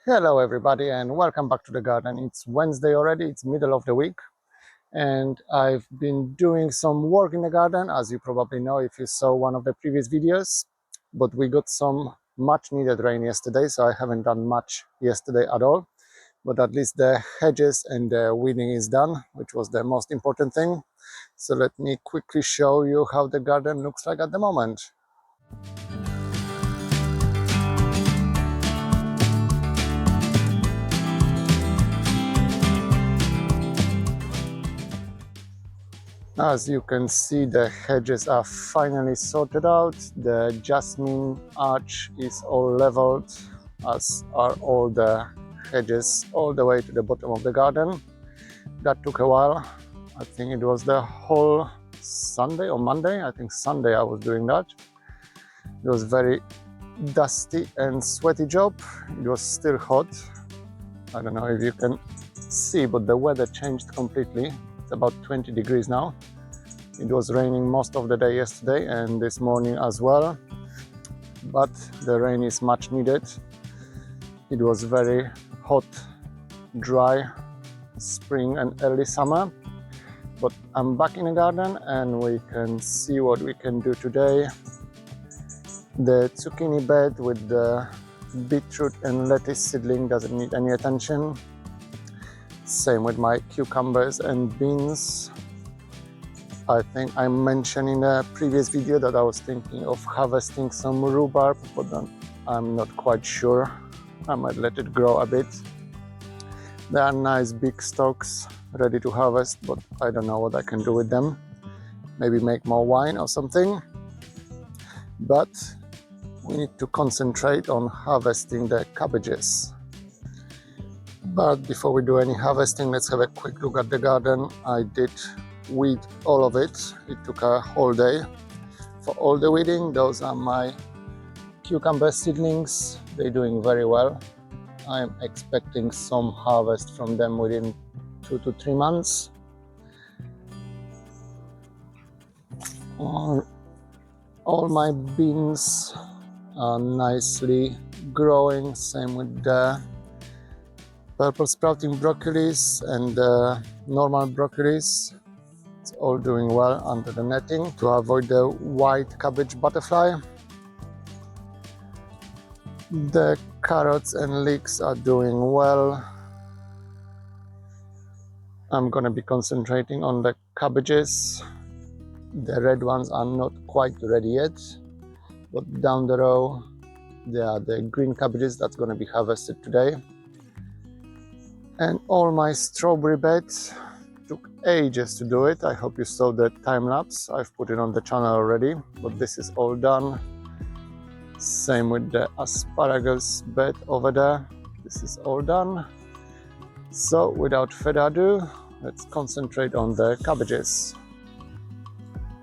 Hello everybody and welcome back to the garden. It's Wednesday already, it's middle of the week, and I've been doing some work in the garden, as you probably know if you saw one of the previous videos. But we got some much needed rain yesterday, so I haven't done much yesterday at all. But at least the hedges and the weeding is done, which was the most important thing. So let me quickly show you how the garden looks like at the moment. As you can see, the hedges are finally sorted out. The jasmine arch is all leveled, as are all the hedges all the way to the bottom of the garden. That took a while. I think it was the whole Sunday or Monday. I think Sunday I was doing that. It was very dusty and sweaty job. It was still hot. I don't know if you can see, but the weather changed completely. It's about 20 degrees now. It was raining most of the day yesterday and this morning as well, but the rain is much needed. It was very hot, dry spring and early summer, but I'm back in the garden and we can see what we can do today. The zucchini bed with the beetroot and lettuce seedling doesn't need any attention. Same with my cucumbers and beans. I think I mentioned in a previous video that I was thinking of harvesting some rhubarb, but then I'm not quite sure. I might let it grow a bit. They are nice big stalks ready to harvest, but I don't know what I can do with them. Maybe make more wine or something. But we need to concentrate on harvesting the cabbages. But before we do any harvesting, let's have a quick look at the garden. I did weed all of it. It took a whole day for all the weeding. Those are my cucumber seedlings. They're doing very well. I'm expecting some harvest from them within 2 to 3 months. All my beans are nicely growing. Same with the purple sprouting broccolis and the normal broccolis. It's all doing well under the netting to avoid the white cabbage butterfly. The carrots and leeks are doing well. I'm going to be concentrating on the cabbages. The red ones are not quite ready yet, but down the row there are the green cabbages that's going to be harvested today. And all my strawberry beds took ages to do it. I hope you saw the time lapse. I've put it on the channel already, but this is all done. Same with the asparagus bed over there. This is all done. So without further ado, let's concentrate on the cabbages.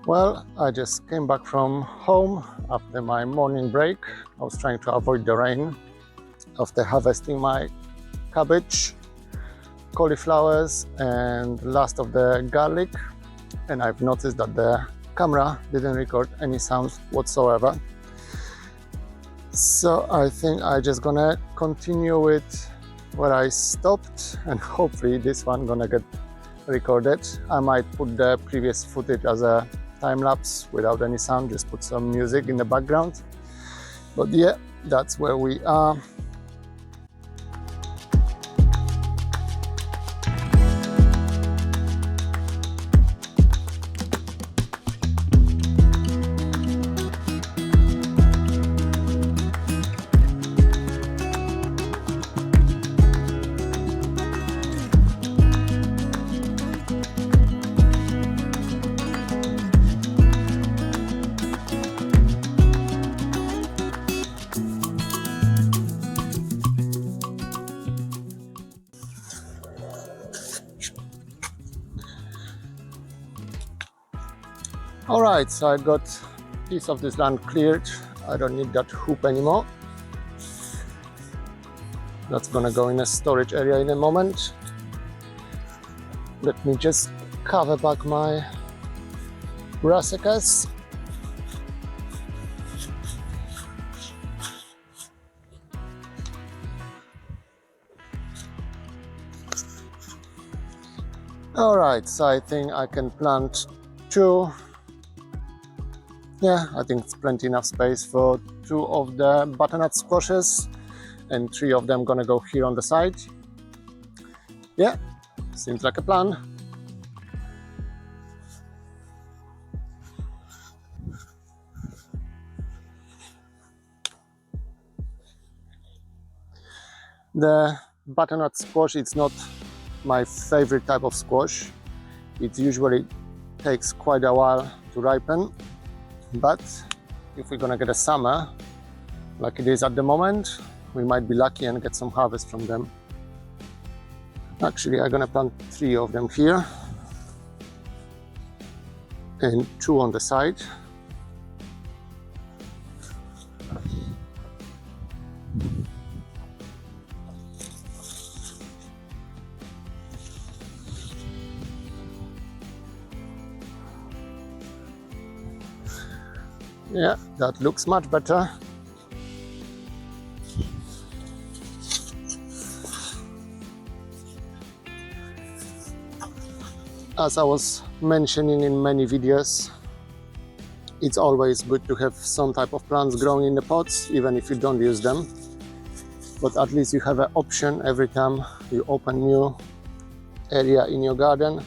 Well, I just came back from home after my morning break. I was trying to avoid the rain after harvesting my cabbage, cauliflowers and last of the garlic, and I've noticed that the camera didn't record any sound whatsoever. So I think I'm just gonna continue with where I stopped, and hopefully this one gonna get recorded. I might put the previous footage as a time-lapse without any sound, just put some music in the background. But yeah, that's where we are. Alright, so I got a piece of this land cleared. I don't need that hoop anymore. That's gonna go in a storage area in a moment. Let me just cover back my brassicas. All right, so I think I can plant 2. Yeah, I think it's plenty enough space for 2 of the butternut squashes, and 3 of them gonna go here on the side. Yeah, seems like a plan. The butternut squash, it's not my favorite type of squash. It usually takes quite a while to ripen, but if we're gonna get a summer like it is at the moment, we might be lucky and get some harvest from them. Actually, I'm gonna plant 3 of them here and 2 on the side. Yeah, that looks much better. As I was mentioning in many videos, it's always good to have some type of plants growing in the pots, even if you don't use them. But at least you have an option every time you open new area in your garden.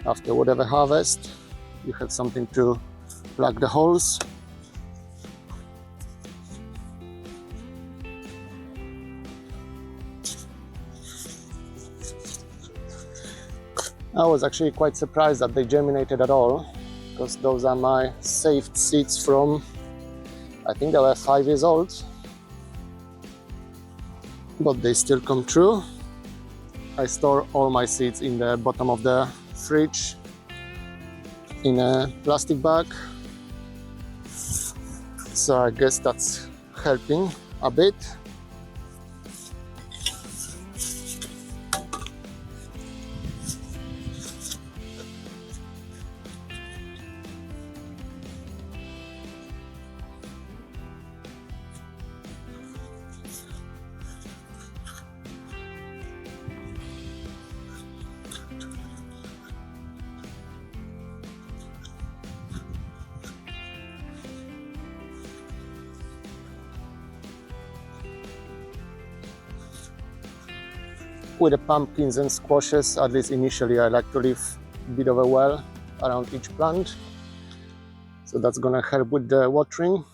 After whatever harvest, you have something to plug the holes. I was actually quite surprised that they germinated at all, because those are my saved seeds from, I think they were 5 years old, but they still come true. I store all my seeds in the bottom of the fridge in a plastic bag, so I guess that's helping a bit. With the pumpkins and squashes, at least initially, I like to leave a bit of a well around each plant. So that's gonna help with the watering.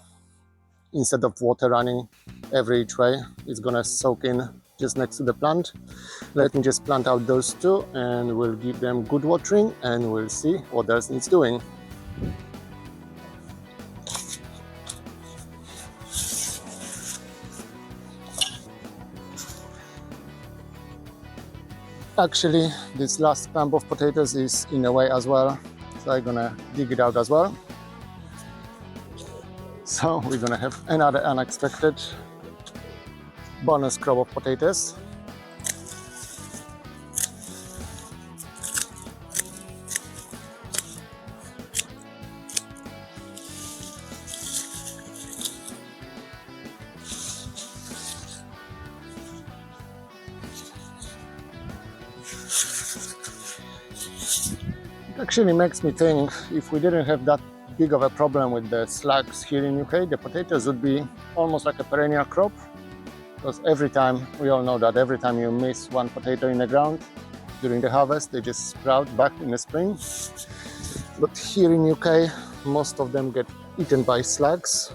Instead of water running every each way, it's gonna soak in just next to the plant. Let me just plant out those 2 and we'll give them good watering and we'll see what else needs doing. Actually, this last clump of potatoes is in a way as well, so I'm gonna dig it out as well. So we're gonna have another unexpected bonus crop of potatoes. It actually makes me think, if we didn't have that big of a problem with the slugs here in UK, the potatoes would be almost like a perennial crop, because every time, we all know that every time you miss one potato in the ground during the harvest, they just sprout back in the spring. But here in UK, most of them get eaten by slugs,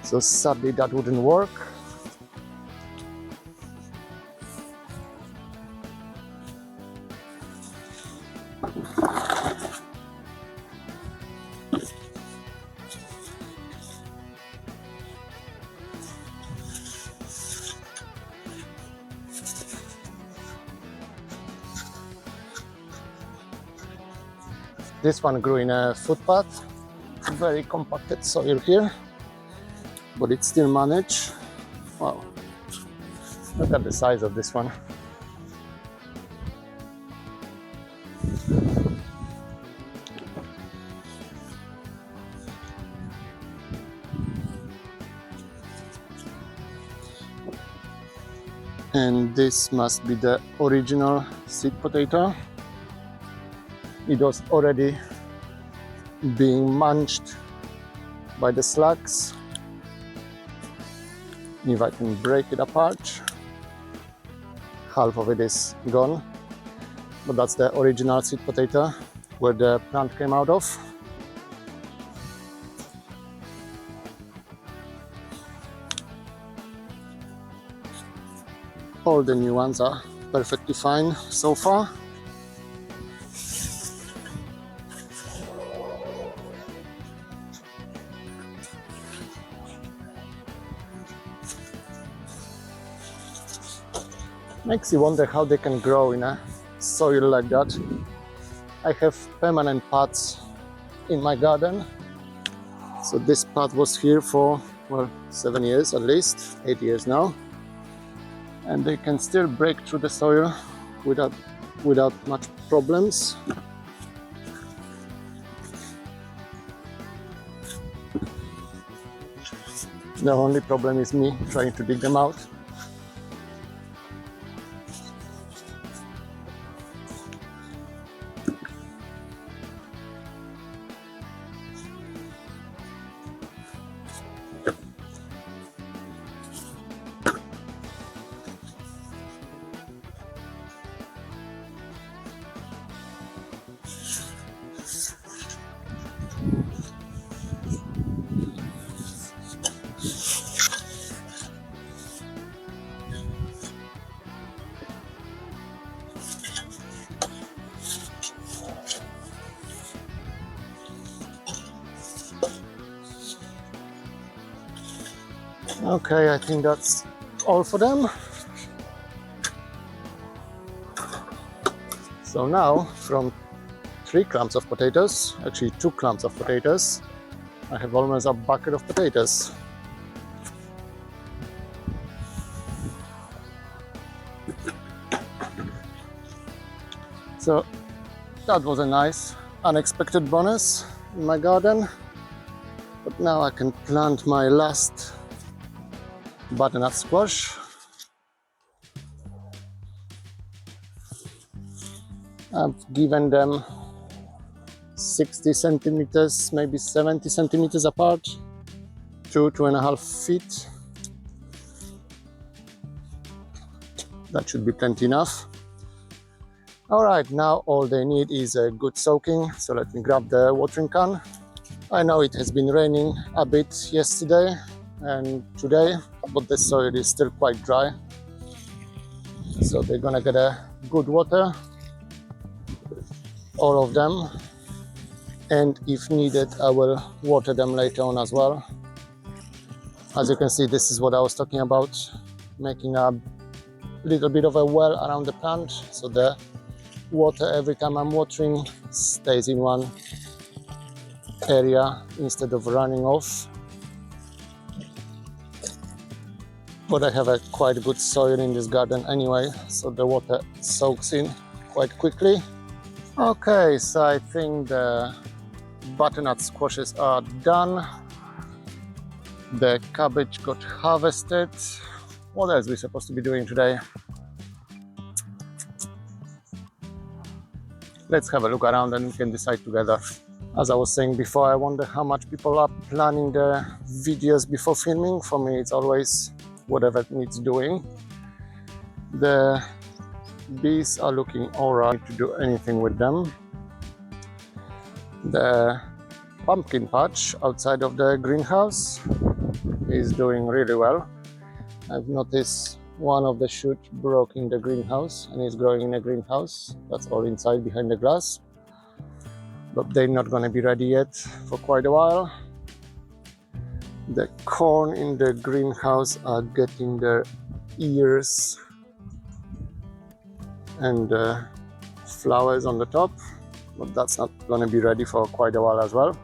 so sadly that wouldn't work. This one grew in a footpath, very compacted soil here, but it still managed. Wow, look at the size of this one. And this must be the original seed potato. It was already being munched by the slugs. If I can break it apart, half of it is gone, but that's the original sweet potato where the plant came out of. All the new ones are perfectly fine so far. Makes you wonder how they can grow in a soil like that. I have permanent pots in my garden. So this pot was here for, well, 7 years at least, 8 years now. And they can still break through the soil without much problems. The only problem is me trying to dig them out. Okay, I think that's all for them. So now, from 3 clumps of potatoes, actually 2 clumps of potatoes, I have almost a bucket of potatoes. So that was a nice unexpected bonus in my garden. But now I can plant my last butternut squash. I've given them 60 centimeters, maybe 70 centimeters apart, 2.5 feet. That should be plenty enough. All right, now all they need is a good soaking. So let me grab the watering can. I know it has been raining a bit yesterday and today, but the soil is still quite dry. So they're gonna get a good water, all of them. And if needed, I will water them later on as well. As you can see, this is what I was talking about, making a little bit of a well around the plant, so the water every time I'm watering stays in one area instead of running off. But I have a quite good soil in this garden anyway, so the water soaks in quite quickly. Okay, so I think the butternut squashes are done. The cabbage got harvested. What else are we supposed to be doing today? Let's have a look around and we can decide together. As I was saying before, I wonder how much people are planning their videos before filming. For me, it's always whatever needs doing. The bees are looking alright to do anything with them. The pumpkin patch outside of the greenhouse is doing really well. I've noticed one of the shoots broke in the greenhouse and is growing in the greenhouse. That's all inside behind the glass. But they're not going to be ready yet for quite a while. The corn in the greenhouse are getting their ears and flowers on the top, but that's not going to be ready for quite a while as well.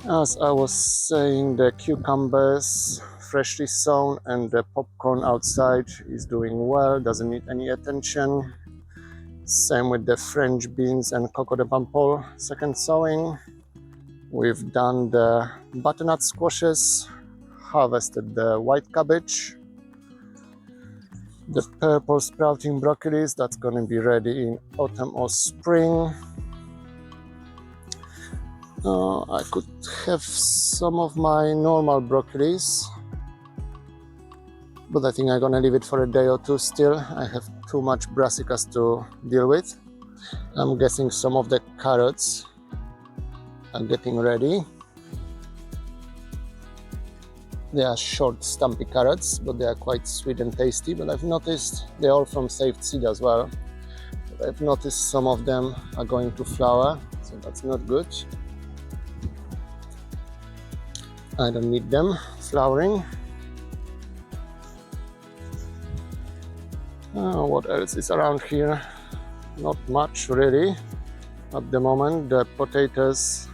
As I was saying, the cucumbers freshly sown and the popcorn outside is doing well, doesn't need any attention. Same with the French beans and coco de pampol second sowing. We've done the butternut squashes, harvested the white cabbage. The purple sprouting broccolis, that's going to be ready in autumn or spring. I could have some of my normal broccolis, but I think I'm going to leave it for a day or two still. I have too much brassicas to deal with. I'm guessing some of the carrots are getting ready. They are short, stumpy carrots, but they are quite sweet and tasty. But I've noticed they're all from saved seed as well. But I've noticed some of them are going to flower, so that's not good. I don't need them flowering. What else is around here? Not much really at the moment. The potatoes,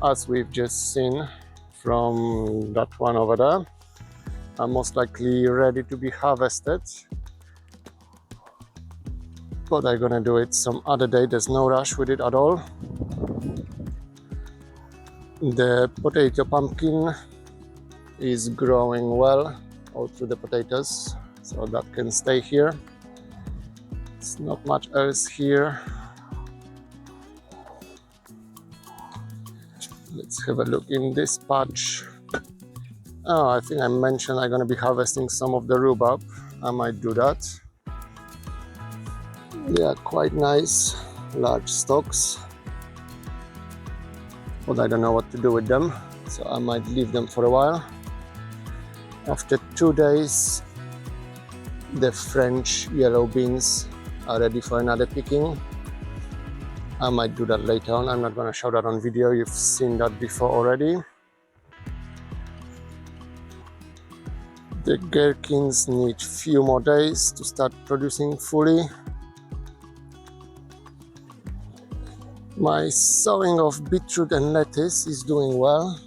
as we've just seen from that one over there, are most likely ready to be harvested, but I'm gonna do it some other day. There's no rush with it at all. The potato pumpkin is growing well all through the potatoes, so that can stay here. It's not much else here. Let's have a look in this patch. Oh, I think I mentioned I'm going to be harvesting some of the rhubarb. I might do that. They are quite nice, large stalks, but I don't know what to do with them, so I might leave them for a while. After 2 days, the French yellow beans are ready for another picking. I might do that later on. I'm not going to show that on video. You've seen that before already. The gherkins need few more days to start producing fully. My sowing of beetroot and lettuce is doing well.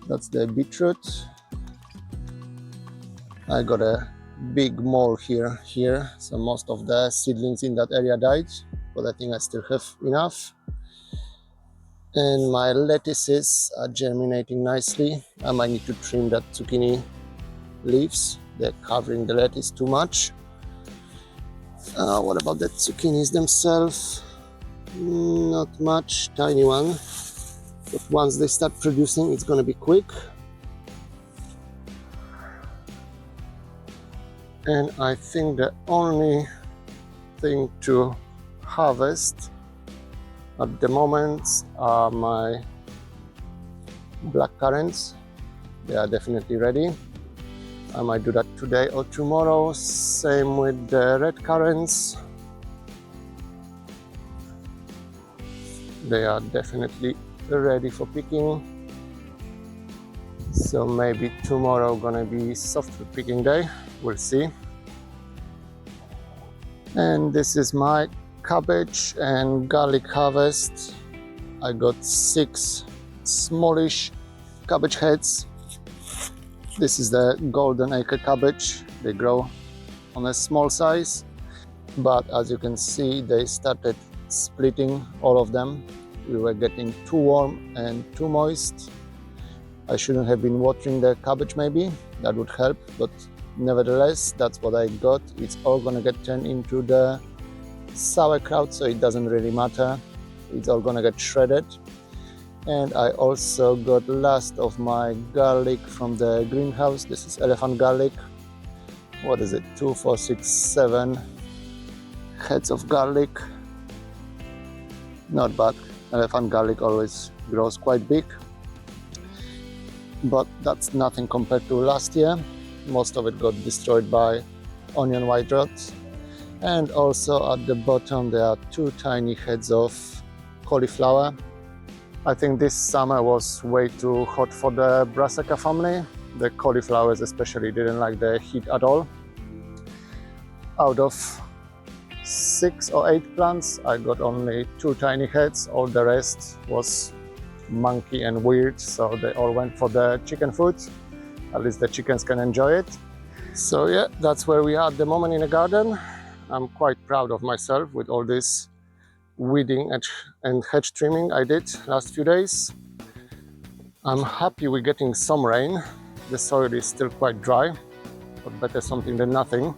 That's the beetroot. I got a big mole here, so most of the seedlings in that area died, but I think I still have enough. And my lettuces are germinating nicely. I might need to trim that zucchini leaves. They're covering the lettuce too much. What about the zucchinis themselves? Not much, tiny one. But once they start producing, it's going to be quick. And I think the only thing to harvest at the moment are my black currants. They are definitely ready. I might do that today or tomorrow. Same with the red currants. They are definitely ready for picking. So maybe tomorrow gonna be softwood picking day. We'll see. And this is my cabbage and garlic harvest. I got 6 smallish cabbage heads. This is the golden acre cabbage. They grow on a small size, but as you can see, they started splitting, all of them. We were getting too warm and too moist. I shouldn't have been watering the cabbage, maybe that would help, but nevertheless, that's what I got. It's all gonna get turned into the sauerkraut, so it doesn't really matter. It's all gonna get shredded. And I also got last of my garlic from the greenhouse. This is elephant garlic. What is it? 2, 4, 6, 7 heads of garlic. Not bad. Elephant garlic always grows quite big, but that's nothing compared to last year. Most of it got destroyed by onion white rot. And also at the bottom there are 2 tiny heads of cauliflower. I think this summer was way too hot for the brassica family. The cauliflowers especially didn't like the heat at all. Out of 6 or 8 plants, I got only 2 tiny heads. All the rest was monkey and weird, so they all went for the chicken food. At least the chickens can enjoy it. So yeah, that's where we are at the moment in the garden. I'm quite proud of myself with all this weeding and hedge trimming I did last few days. I'm happy we're getting some rain. The soil is still quite dry. but better something than nothing.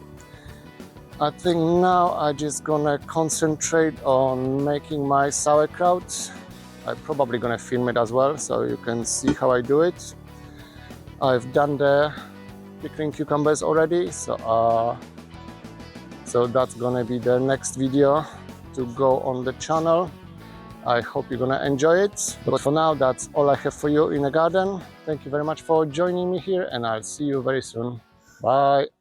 I think now I'm just gonna concentrate on making my sauerkraut. I'm probably gonna film it as well, so you can see how I do it. I've done the pickling cucumbers already, so that's gonna be the next video to go on the channel. I hope you're gonna enjoy it. But for now, that's all I have for you in the garden. Thank you very much for joining me here, and I'll see you very soon. Bye.